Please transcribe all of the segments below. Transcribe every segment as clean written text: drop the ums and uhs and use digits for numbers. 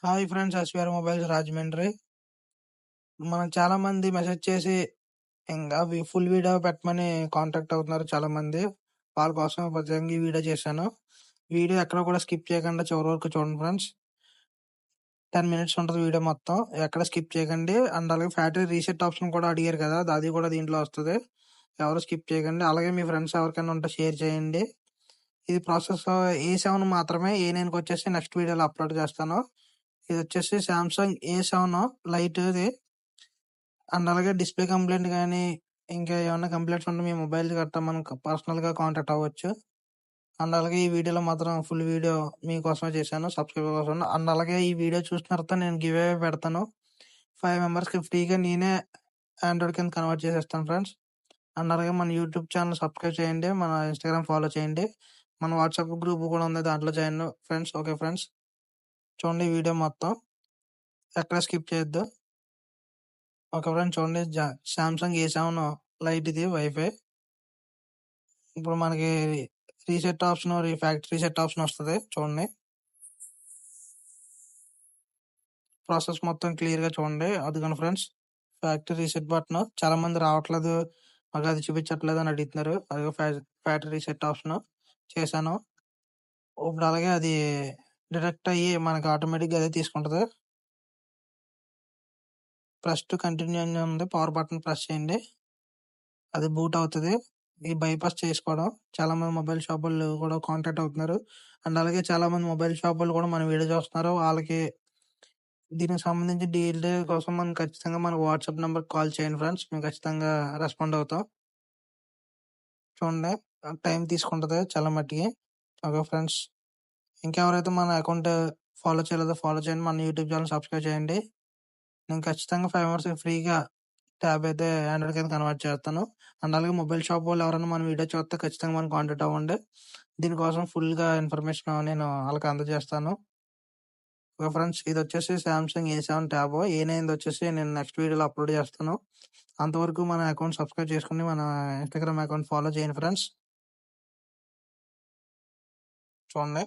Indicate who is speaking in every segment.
Speaker 1: Hi friends, SVR mobiles Rajahmundry. మనకు చాలామంది message చేసి ఇంకా ఫుల్ వీడియో పెట్టమని కాంటాక్ట్ అవుతున్నారు చాలామంది. వాళ్ళ కోసం ప్రత్యేకంగా ఈ వీడియో చేశాను. వీడియో ఎక్కడ కూడా స్కిప్ చేయకుండా చివరి వరకు చూడండి ఫ్రెండ్స్. 10 మినిట్స్ ఉంటది వీడియో మొత్తం. ఎక్కడ స్కిప్ చేయకండి. అండ్ అలాగే ఫ్యాక్టరీ రీసెట్ ఆప్షన్ కూడా అడిగారు కదా! అది కూడా దీంట్లో వస్తది. ఎవరు స్కిప్ చేయకండి. అలాగే మీ ఫ్రెండ్స్ ఎవరికైనా ఉంటే షేర్ చేయండి. ఇది ప్రాసెస్ A7 మాత్రమే. A9కొచ్చేసి నెక్స్ట్ వీడియోలో అప్‌లోడ్ చేస్తాను. ఇదొచ్చేసి సామ్‌సంగ్ A7 లైట్‌ది. అండ్ అలాగే డిస్‌ప్లే కంప్లెయింట్ గానీ, ఇంకా ఏమన్నా కంప్లెయింట్స్ ఉంటే మీ మొబైల్ గట్టా మనకు పర్సనల్‌గా కాంటాక్ట్ అవ్వచ్చు. అండ్ అలాగే ఈ వీడియోలో మాత్రం ఫుల్ వీడియో మీకోసమే చేశాను. సబ్స్క్రైబర్ కోసం. అండ్ అలాగే ఈ వీడియో చూసిన తర్వాత నేను గివ్ అవే పెడతాను. 5 మెంబర్స్‌కి ఫ్రీగా నేనే ఆండ్రాయిడ్ కింద కన్వర్ట్ చేసేస్తాను ఫ్రెండ్స్. అండ్ అలాగే మన యూట్యూబ్ ఛానల్ సబ్స్క్రైబ్ చేయండి. మన ఇన్‌స్టాగ్రామ్ ఫాలో చేయండి. మన వాట్సాప్ గ్రూప్ కూడా ఉంది. దాంట్లో జాయిన్ ఫ్రెండ్స్. Okay friends. చూడండి ఈ వీడియో మొత్తం. ఎక్కడ స్కిప్ చేయొద్దు. ఓకే ఫ్రెండ్స్, చూడండి సామ్‌సంగ్ A7 లైట్ ఇది వైఫై. ఇప్పుడు మనకి reset option, factory reset option వస్తది. చూడండి. ప్రాసెస్ మొత్తం క్లియర్‌గా చూడండి. అదిగోండి ఫ్రెండ్స్, ఫ్యాక్టరీ రీసెట్ బటన్. చాలా మంది రావట్లేదు, మాకు అది చూపించట్లేదు అని అడుగుతున్నారు. అదిగో ఫ్యాక్టరీ రీసెట్ ఆప్షన్ చేశాను. ఇప్పుడు అలాగే అది డిటెక్ట్ అయ్యి మనకి ఆటోమేటిక్‌గా అదే తీసుకుంటది. ప్రెస్ టు కంటిన్యూ అని ఉంది. పవర్ బటన్ ప్రెస్ చేయండి. అది బూట్ అవుతది. ఈ బైపాస్ చేసుకోవడం. చాలా మంది మొబైల్ షాపోళ్ళు కూడా కాంటాక్ట్ అవుతున్నారు. అండ్ అలాగే చాలా మంది మొబైల్ షాపోళ్ళు కూడా మన వీడియో చూస్తున్నారు. వాళ్ళకి దీనికి సంబంధించి డీటెయిల్ కోసం మనం ఖచ్చితంగా మన వాట్సాప్ నంబర్‌కి కాల్ చేయండి ఫ్రెండ్స్. మేము ఖచ్చితంగా రెస్పాండ్ అవుతాం. చూడండి, టైం తీసుకుంటది చాలా మట్టికి. Okay friends. ఇంకెవరైతే మన అకౌంట్ ఫాలో చేయలేదో ఫాలో చేయండి. మన యూట్యూబ్ ఛానల్ సబ్స్క్రైబ్ చేయండి. నేను ఖచ్చితంగా 5 మెంబర్స్‌కి ఫ్రీగా ట్యాబ్ అయితే ఆండ్రాయిడ్ కింద కన్వర్ట్ చేస్తాను. అండ్ అలాగే మొబైల్ షాప్ వాళ్ళు ఎవరైనా మన వీడియో చూస్తే ఖచ్చితంగా మనకి కాంటాక్ట్ అవ్వండి. దీనికోసం ఫుల్‌గా ఇన్ఫర్మేషన్ నేను ఆళ్ళకి అందజేస్తాను. Okay friends. ఇదొచ్చేసి సామ్‌సంగ్ A7 ట్యాబ్. A9దొచ్చేసి నేను నెక్స్ట్ వీడియోలో అప్‌లోడ్ చేస్తాను. అంతవరకు మన అకౌంట్ సబ్స్క్రైబ్ చేసుకొని మన ఇన్‌స్టాగ్రామ్ అకౌంట్ ఫాలో చేయండి ఫ్రెండ్స్. చూడండి.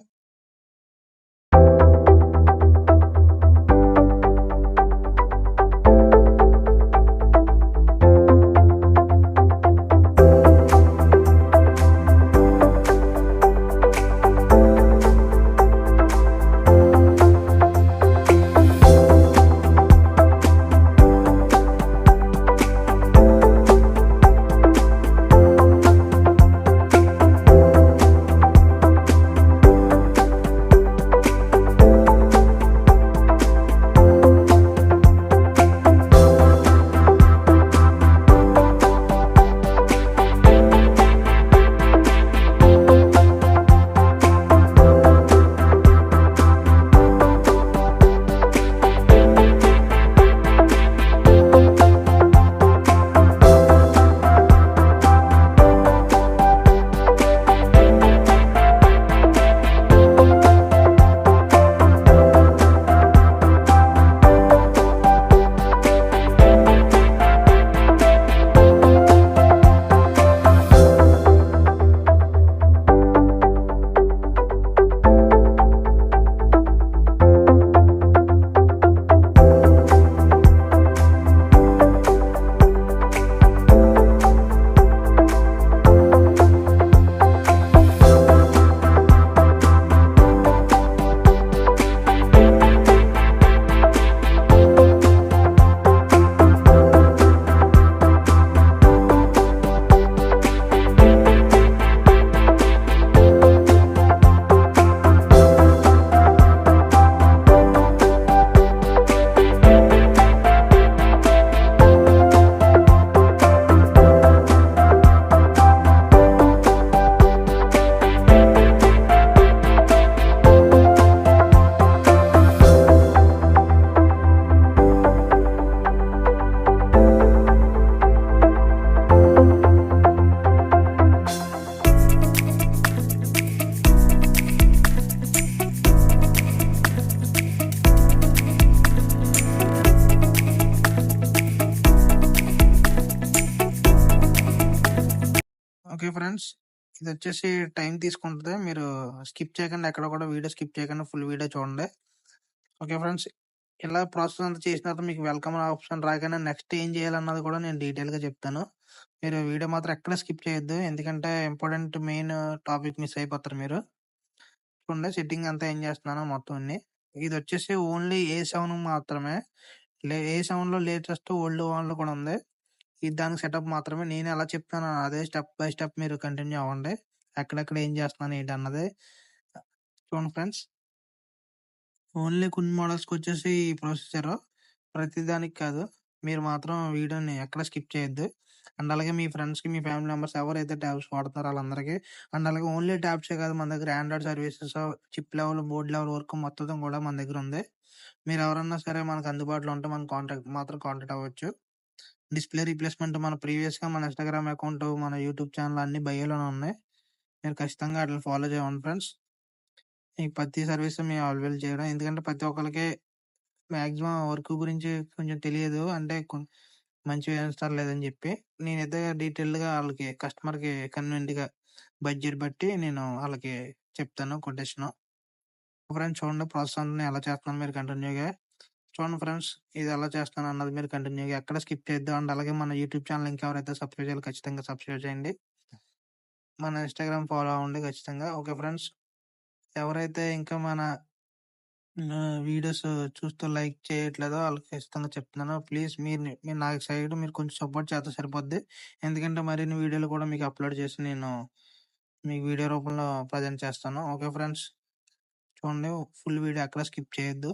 Speaker 1: Okay friends. ఇదొచ్చేసి టైం తీసుకుంటది. మీరు స్కిప్ చేయకండి. ఎక్కడ కూడా వీడియో స్కిప్ చేయకుండా ఫుల్ వీడియో చూడండి. Okay friends. ఇలా ప్రాసెస్ అంతా చేసిన తర్వాత మీకు వెల్కమ్ ఆప్షన్ రాగానే నెక్స్ట్ ఏం చేయాలన్నది కూడా నేను డీటెయిల్‌గా చెప్తాను. మీరు వీడియో మాత్రం ఎక్కడ స్కిప్ చేయొద్దు. ఎందుకంటే ఇంపార్టెంట్ మెయిన్ టాపిక్ మిస్ అయిపోతారు మీరు. చూడండి సెట్టింగ్ అంతా ఏం చేస్తున్నానో మొత్తం అన్ని. ఇదొచ్చేసి ఓన్లీ ఏ7 మాత్రమే. ఏ7లో లేటెస్ట్ ఓల్డ్ వన్‌లో కూడా ఉంది. ఇది దానికి సెటప్ మాత్రమే. నేను ఎలా చెప్తానో అదే స్టెప్ బై స్టెప్ మీరు కంటిన్యూ అవ్వండి. ఎక్కడెక్కడ ఏం చేస్తున్నాను ఏంటన్నది. చూడండి ఫ్రెండ్స్. ఓన్లీ కొన్ని మోడల్స్‌కొచ్చేసి ఈ ప్రొసెసరు. ప్రతిదానికి కాదు. మీరు మాత్రం వీడియోని ఎక్కడ స్కిప్ చేయొద్దు. అండ్ అలాగే మీ ఫ్రెండ్స్‌కి, మీ ఫ్యామిలీ మెంబర్స్ ఎవరైతే ట్యాబ్స్ వాడుతున్నారో ఆళ్ళందరికీ అండ్ అలాగే ఓన్లీ ట్యాబ్సే కాదు మన దగ్గర Android services, chip level, board level వరకు మొత్తం కూడా మన దగ్గరుంది. మీరెవరన్నా సరే మనకు అందుబాటులో ఉంటే మన కాంటాక్ట్ అవ్వచ్చు. డిస్‌ప్లే రీప్లేస్‌మెంట్ మన ప్రీవియస్‌గా మన ఇన్‌స్టాగ్రామ్ అకౌంట్, మన యూట్యూబ్ ఛానెల్ అన్నీ బయోలోనే ఉన్నాయి. మీరు ఖచ్చితంగా ఆటిలిని ఫాలో చేయండి ఫ్రెండ్స్. ఈ ప్రతి సర్వీస్ మేము అవైలబుల్ చేయడం. ఎందుకంటే ప్రతి ఒక్కళ్ళకి మాక్సిమం వర్క్ గురించి కొంచెం తెలియదు. అంటే మంచిగా చేస్తారు లేదని చెప్పి. నేనైతే డీటెయిల్డ్‌గా ఆళ్ళకి కస్టమర్‌కి కన్వీనియంట్‌గా బడ్జెట్ బట్టి నేను ఆళ్ళకి చెప్తాను కొటేషను. ఫ్రెండ్స్ చూడండి ప్రాసెస్ అంతా ఎలా చేస్తున్నానో మీరు కంటిన్యూగా చూడండి ఫ్రెండ్స్. ఇది ఎలా చేస్తాను అన్నది మీరు కంటిన్యూగా ఎక్కడ స్కిప్ చేయొద్దు. అండ్ అలాగే మన యూట్యూబ్ ఛానల్ ఇంకెవరైతే సబ్స్క్రైబ్ చేయాలో ఖచ్చితంగా సబ్స్క్రైబ్ చేయండి. మన ఇన్‌స్టాగ్రామ్ ఫాలో అవ్వండి ఖచ్చితంగా. Okay friends. ఎవరైతే ఇంకా మన వీడియోస్ చూస్తూ లైక్ చేయట్లేదో ఆళ్ళకి ఖచ్చితంగా చెప్తున్నాను. ప్లీజ్ మీరు నా సైడ్ మీరు కొంచెం సపోర్ట్ చేస్తే సరిపోద్ది. ఎందుకంటే మరిన్ని వీడియోలు కూడా మీకు అప్‌లోడ్ చేసి నేను మీకు వీడియో రూపంలో ప్రజెంట్ చేస్తాను. Okay friends. చూడండి ఫుల్ వీడియో ఎక్కడ స్కిప్ చేయొద్దు.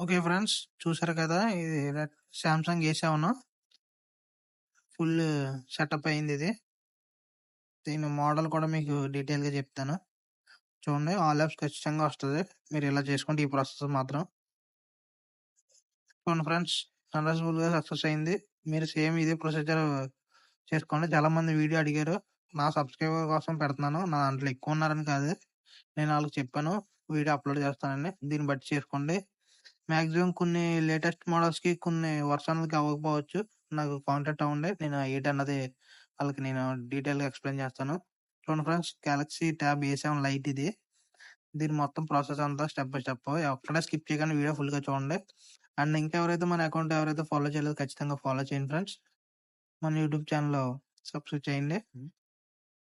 Speaker 1: Okay friends. చూసారు కదా! ఇది సామ్‌సంగ్ ఏ7 ఫుల్ సెటప్ అయిందిది. దీని మోడల్ కూడా మీకు డీటెయిల్‌గా చెప్తాను. చూడండి ఆల్ యాప్స్ ఖచ్చితంగా వస్తది. మీరు ఇలా చేసుకుంటే ఈ ప్రాసెస్ మాత్రం. చూడండి ఫ్రెండ్స్ సక్సెస్‌ఫుల్‌గా సక్సెస్ అయింది. మీరు సేమ్ ఇదే ప్రొసీజర్ చేసుకోండి. చాలామంది వీడియో అడిగారు. నా సబ్స్క్రైబర్ కోసం పెడుతున్నాను. నా దాంట్లో ఎక్కువున్నారని కాదు. నేను ఆళ్ళకి చెప్పాను. వీడియో అప్‌లోడ్ చేస్తానని. దీన్ని బట్టి చేసుకోండి. మాక్సిమం కొన్ని లేటెస్ట్ మోడల్స్‌కి కొన్ని వర్షన్‌లకి అవ్వకపోవచ్చు. నాకు కాంటాక్ట్ అవ్వండి. నేను ఏంటన్నది ఆళ్ళకి నేను డీటెయిల్‌గా ఎక్స్‌ప్లెయిన్ చేస్తాను. చూడండి ఫ్రెండ్స్ గెలాక్సీ ట్యాబ్ ఏ7 లైట్ ఇది. దీని మొత్తం ప్రాసెస్ అంతా స్టెప్ బై స్టెప్. ఎక్కడ స్కిప్ చేయకుండా వీడియో ఫుల్‌గా చూడండి. అండ్ ఇంకెవరైతే మన అకౌంట్ ఎవరైతే ఫాలో చేయలేదో ఖచ్చితంగా ఫాలో చేయండి ఫ్రెండ్స్. మన యూట్యూబ్ ఛానెల్ సబ్స్క్రైబ్ చేయండి.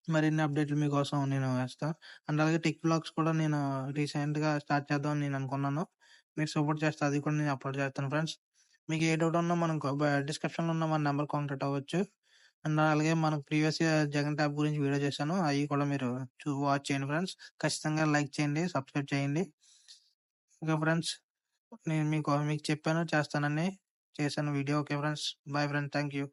Speaker 1: మరిన్ని అప్డేట్లు మీకోసం నేను వేస్తా. అండ్ అలాగే టెక్ వ్లాగ్స్ కూడా నేను రీసెంట్‌గా స్టార్ట్ చేద్దామని నేను అనుకున్నాను. మీరు సపోర్ట్ చేస్తే అది కూడా నేను అప్‌లోడ్ చేస్తాను ఫ్రెండ్స్. మీకు ఏ డౌట్ ఉన్నా మనం డిస్క్రిప్షన్‌లో ఉన్న మన నంబర్ కాంటాక్ట్ అవ్వచ్చు. అండ్ అలాగే మనకు ప్రీవియస్‌గా జగన్ ట్యాబ్ గురించి వీడియో చేశాను. అయి కూడా మీరు వాచ్ చేయండి ఫ్రెండ్స్. ఖచ్చితంగా లైక్ చేయండి, సబ్స్క్రైబ్ చేయండి. Okay friends. నేను మీకు చెప్పాను చేస్తానని. చేశాను video. Okay friends. Bye friends. Thank you.